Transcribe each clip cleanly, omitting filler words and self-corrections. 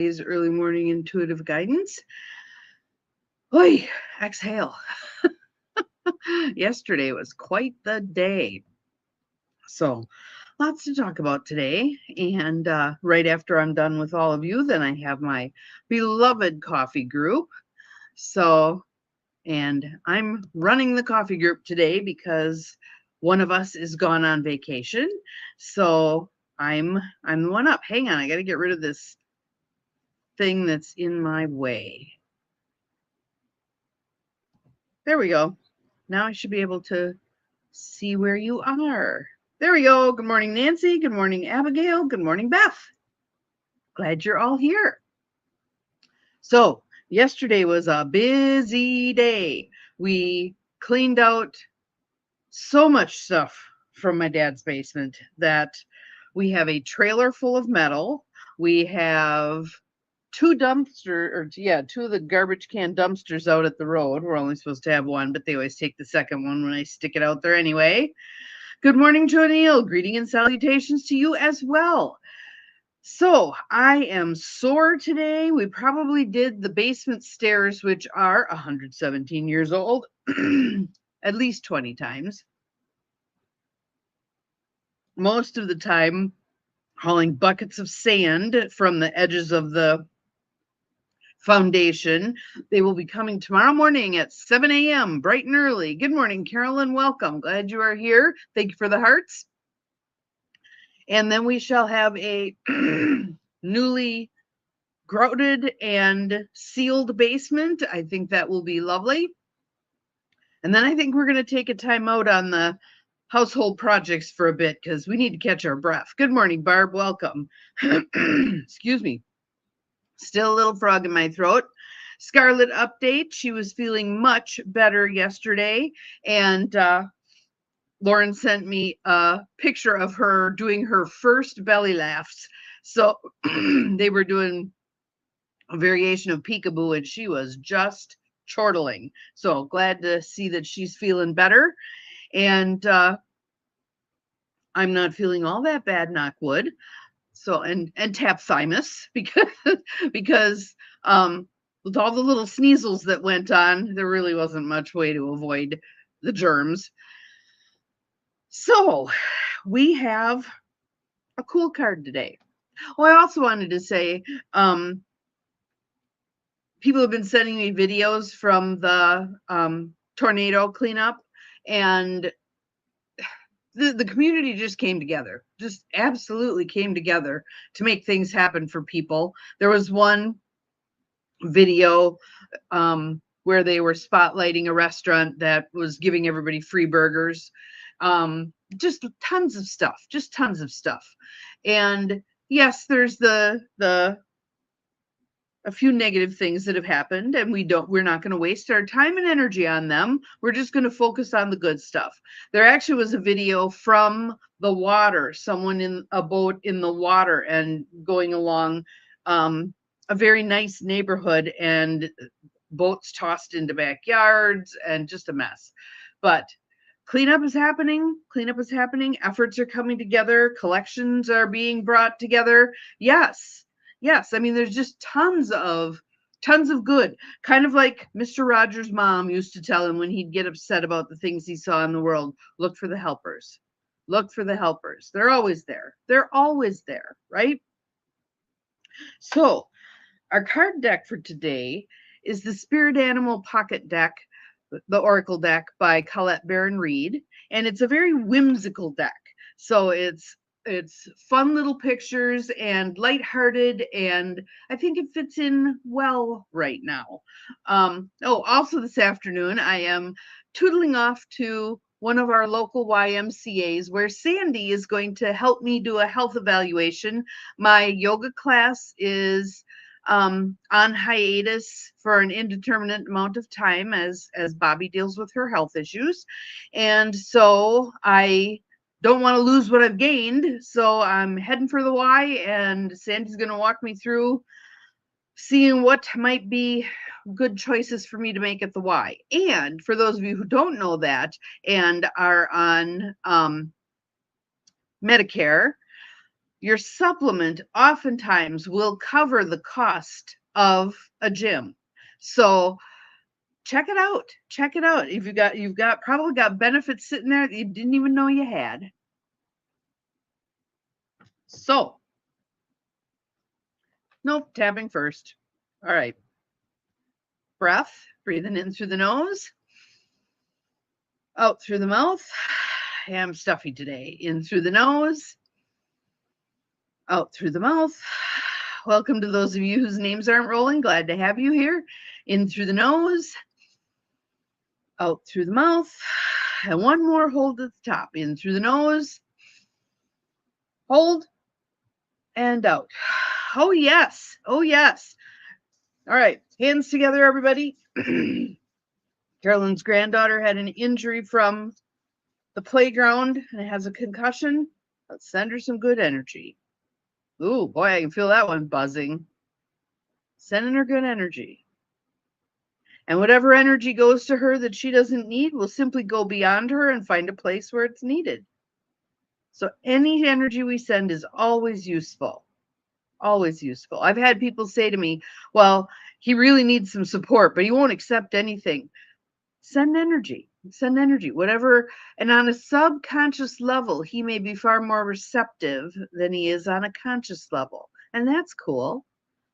Today's early morning intuitive guidance. Oy, exhale. Yesterday was quite the day. So, lots to talk about today. And right after I'm done with all of you, then I have my beloved coffee group. So, and I'm running the coffee group today because one of us is gone on vacation. So, I'm the one up. Hang on, I got to get rid of this thing that's in my way. There we go. Now I should be able to see where you are. There we go. Good morning, Nancy. Good morning, Abigail. Good morning, Beth. Glad you're all here. So, yesterday was a busy day. We cleaned out so much stuff from my dad's basement that we have a trailer full of metal. We have two of the garbage can dumpsters out at the road. We're only supposed to have one, but they always take the second one when I stick it out there anyway. Good morning, Jonille. Greeting and salutations to you as well. So I am sore today. We probably did the basement stairs, which are 117 years old, at least 20 times. Most of the time, hauling buckets of sand from the edges of the foundation. They will be coming tomorrow morning at 7 a.m., bright and early. Good morning, Carolyn. Welcome. Glad you are here. Thank you for the hearts. And then we shall have a newly grouted and sealed basement. I think that will be lovely. And then I think we're going to take a time out on the household projects for a bit because we need to catch our breath. Good morning, Barb. Welcome. Excuse me. Still a little frog in my throat. Scarlett update. She was feeling much better yesterday. And Lauren sent me a picture of her doing her first belly laughs. So they were doing a variation of peekaboo, and she was just chortling. So glad to see that she's feeling better. And I'm not feeling all that bad, knock wood. So and tap thymus because with all the little sneezels that went on, there really wasn't much way to avoid the germs. So we have a cool card today. Oh, I also wanted to say, people have been sending me videos from the tornado cleanup, and the community just came together, just absolutely came together to make things happen for people. There was one video where they were spotlighting a restaurant that was giving everybody free burgers. Just tons of stuff. And yes, there's a few negative things that have happened, and we're not going to waste our time and energy on them. We're just going to focus on the good stuff. There actually was a video from the water, someone in a boat in the water and going along a very nice neighborhood, and boats tossed into backyards and just a mess. But cleanup is happening. Efforts are coming together. Collections are being brought together. Yes. I mean, there's just tons of good. Kind of like Mr. Rogers' mom used to tell him when he'd get upset about the things he saw in the world. Look for the helpers. Look for the helpers. They're always there. Right? So our card deck for today is the Spirit Animal Pocket Deck, the Oracle deck by Colette Baron-Reid, and it's a very whimsical deck. So it's fun little pictures and lighthearted, and I think it fits in well right now. Also this afternoon, I am tootling off to one of our local YMCAs where Sandy is going to help me do a health evaluation. My yoga class is on hiatus for an indeterminate amount of time as Bobby deals with her health issues. And so I don't want to lose what I've gained. So I'm heading for the Y, and Sandy's going to walk me through seeing what might be good choices for me to make at the Y. And for those of you who don't know that and are on Medicare, your supplement oftentimes will cover the cost of a gym. So check it out. Check it out. If you've got probably got benefits sitting there that you didn't even know you had. So, nope, tapping first. All right. Breath, breathing in through the nose, out through the mouth. I'm stuffy today. In through the nose, out through the mouth. Welcome to those of you whose names aren't rolling. Glad to have you here. In through the nose, out through the mouth. And one more hold at the top. In through the nose, hold, and out. Oh, yes. Oh, yes. All right. Hands together, everybody. Carolyn's granddaughter had an injury from the playground and has a concussion. Let's send her some good energy. Ooh, boy, I can feel that one buzzing. Sending her good energy. And whatever energy goes to her that she doesn't need will simply go beyond her and find a place where it's needed. So any energy we send is always useful. Always useful. I've had people say to me, well, he really needs some support, but he won't accept anything. Send energy. Send energy, whatever. And on a subconscious level, he may be far more receptive than he is on a conscious level. And that's cool.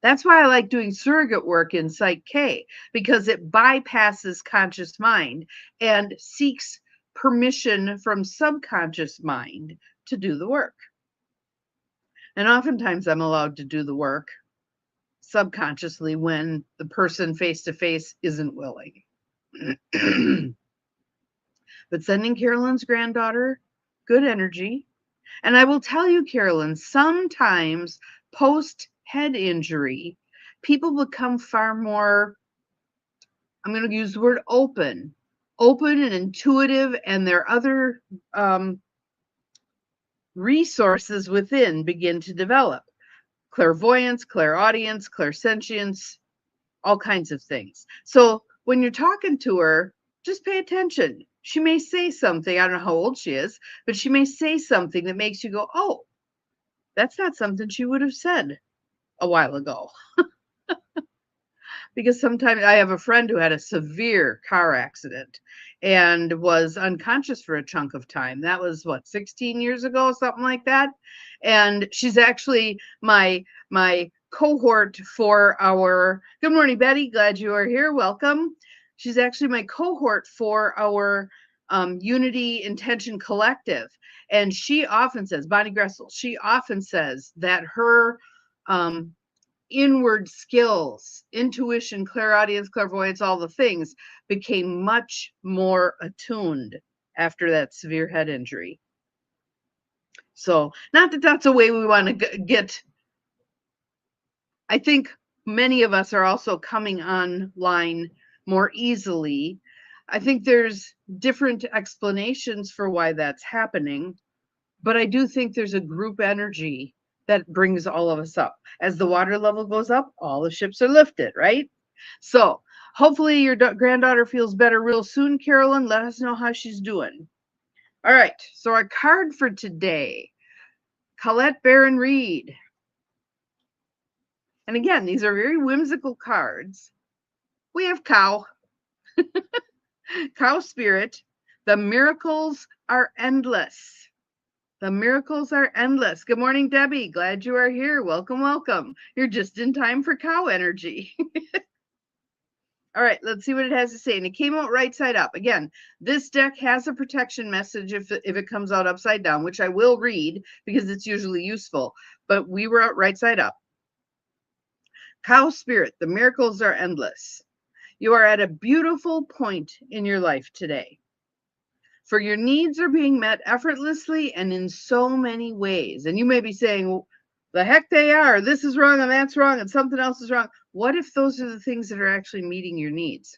That's why I like doing surrogate work in Psych K, because it bypasses conscious mind and seeks permission from subconscious mind to do the work. And oftentimes I'm allowed to do the work subconsciously when the person face to face isn't willing. But sending Carolyn's granddaughter good energy. And I will tell you, Carolyn, sometimes post head injury, people become far more, I'm going to use the word open and intuitive, and their other resources within begin to develop. Clairvoyance, clairaudience, clairsentience, all kinds of things. So when you're talking to her, just pay attention. She may say something, I don't know how old she is, but she may say something that makes you go, oh, that's not something she would have said a while ago. Because sometimes I have a friend who had a severe car accident and was unconscious for a chunk of time. That was what, 16 years ago, something like that. And she's actually my cohort for our, good morning, Betty. Glad you are here. Welcome. She's actually my cohort for our Unity Intention Collective. And she often says, Bonnie Gressel, she often says that her inward skills, intuition, clairaudience, clairvoyance, all the things became much more attuned after that severe head injury. So not that that's a way we want to get. I think many of us are also coming online more easily. I think there's different explanations for why that's happening, but I do think there's a group energy that brings all of us up. As the water level goes up, all the ships are lifted, right? So hopefully your granddaughter feels better real soon, Carolyn. Let us know how she's doing. All right, so our card for today, Colette Baron-Reid. And again, these are very whimsical cards. We have cow, cow spirit. The miracles are endless. The miracles are endless. Good morning, Debbie. Glad you are here. Welcome, welcome. You're just in time for cow energy. All right, let's see what it has to say. And it came out right side up. Again, this deck has a protection message if it comes out upside down, which I will read because it's usually useful. But we were out right side up. Cow spirit, the miracles are endless. You are at a beautiful point in your life today. For your needs are being met effortlessly and in so many ways. And you may be saying, well, the heck they are. This is wrong and that's wrong and something else is wrong. What if those are the things that are actually meeting your needs?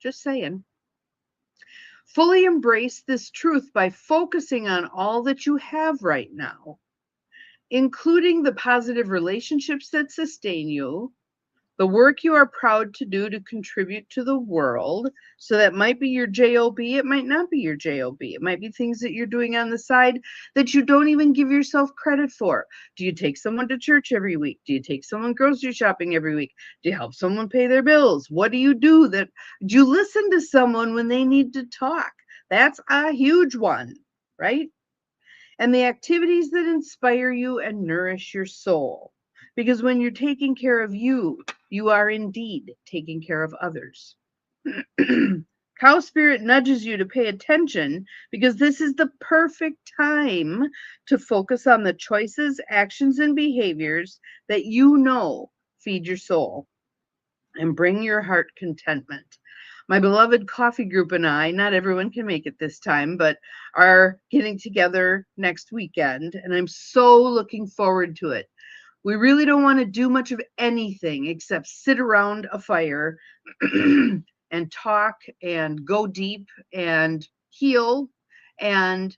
Just saying. Fully embrace this truth by focusing on all that you have right now, including the positive relationships that sustain you, The work you are proud to do to contribute to the world. So that might be your job. It might not be your job. It might be things that you're doing on the side that you don't even give yourself credit for. Do you take someone to church every week? Do you take someone grocery shopping every week? Do you help someone pay their bills? What do you do? Do you listen to someone when they need to talk? That's a huge one, right? And the activities that inspire you and nourish your soul. Because when you're taking care of you, you are indeed taking care of others. Cow spirit nudges you to pay attention because this is the perfect time to focus on the choices, actions, and behaviors that you know feed your soul and bring your heart contentment. My beloved coffee group and I, not everyone can make it this time, but are getting together next weekend, and I'm so looking forward to it. We really don't want to do much of anything except sit around a fire and talk and go deep and heal and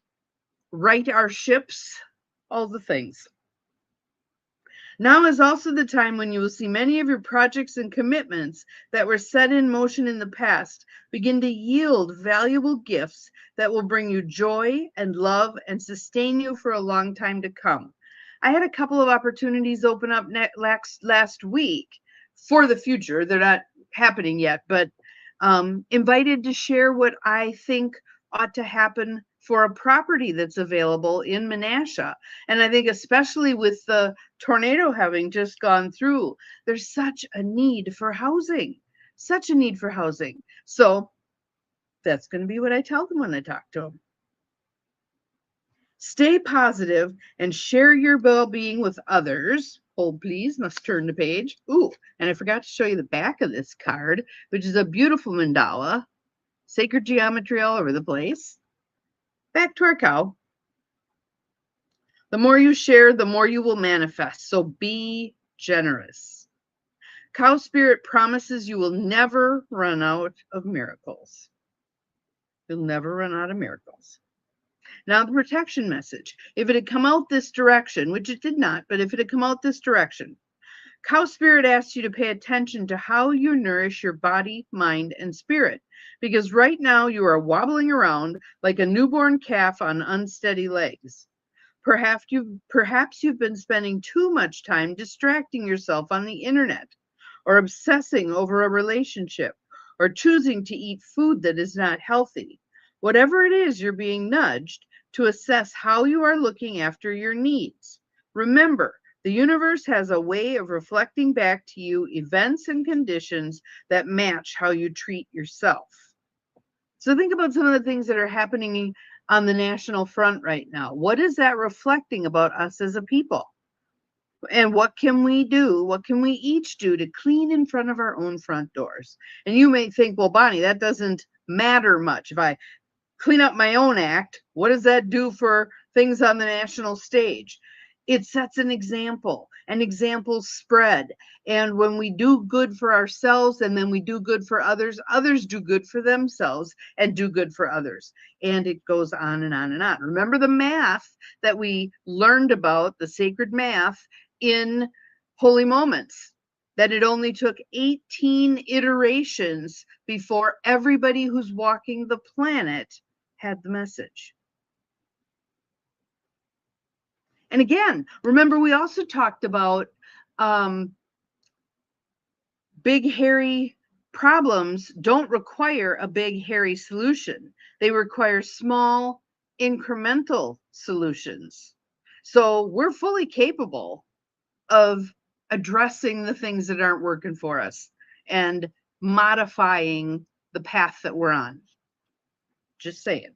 right our ships, all the things. Now is also the time when you will see many of your projects and commitments that were set in motion in the past begin to yield valuable gifts that will bring you joy and love and sustain you for a long time to come. I had a couple of opportunities open up last week for the future. They're not happening yet, but invited to share what I think ought to happen for a property that's available in Menasha. And I think especially with the tornado having just gone through, there's such a need for housing, such a need for housing. So that's going to be what I tell them when I talk to them. Stay positive and share your well-being with others. Hold please, must turn the page. Ooh, and I forgot to show you the back of this card, which is a beautiful mandala, sacred geometry all over the place. Back to our cow. The more you share, the more you will manifest. So be generous. Cow spirit promises you will never run out of miracles. You'll never run out of miracles. Now, the protection message. If it had come out this direction, which it did not, but if it had come out this direction, Cow spirit asks you to pay attention to how you nourish your body, mind, and spirit. Because right now you are wobbling around like a newborn calf on unsteady legs. Perhaps you've been spending too much time distracting yourself on the internet, or obsessing over a relationship, or choosing to eat food that is not healthy. Whatever it is, you're being nudged to assess how you are looking after your needs. Remember, the universe has a way of reflecting back to you events and conditions that match how you treat yourself. So think about some of the things that are happening on the national front right now. What is that reflecting about us as a people? And what can we do? What can we each do to clean in front of our own front doors? And you may think, well, Bonnie, that doesn't matter much. If I clean up my own act, what does that do for things on the national stage? It sets an example, and examples spread. And when we do good for ourselves and then we do good for others, others do good for themselves and do good for others. And it goes on and on and on. Remember the math that we learned about, the sacred math in Holy Moments, that it only took 18 iterations before everybody who's walking the planet had the message. And again, remember, we also talked about big, hairy problems don't require a big, hairy solution. They require small, incremental solutions. So we're fully capable of addressing the things that aren't working for us and modifying the path that we're on. Just saying.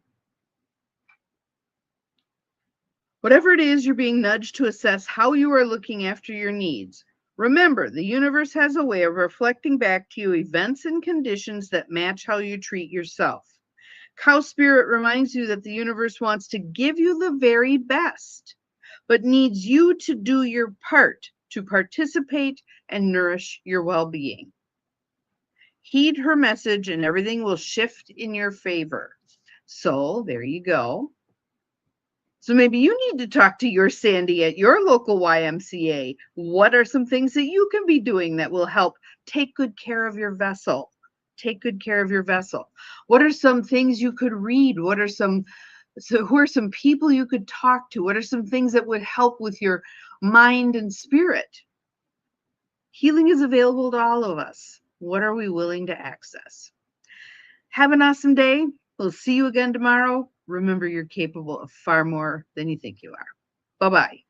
Whatever it is, you're being nudged to assess how you are looking after your needs. Remember, the universe has a way of reflecting back to you events and conditions that match how you treat yourself. Cow spirit reminds you that the universe wants to give you the very best, but needs you to do your part to participate and nourish your well-being. Heed her message and everything will shift in your favor. So there you go. So maybe you need to talk to your Sandy at your local YMCA. What are some things that you can be doing that will help take good care of your vessel? Take good care of your vessel. What are some things you could read? What are some who are some people you could talk to? What are some things that would help with your mind and spirit? Healing is available to all of us. What are we willing to access? Have an awesome day. We'll see you again tomorrow. Remember, you're capable of far more than you think you are. Bye-bye.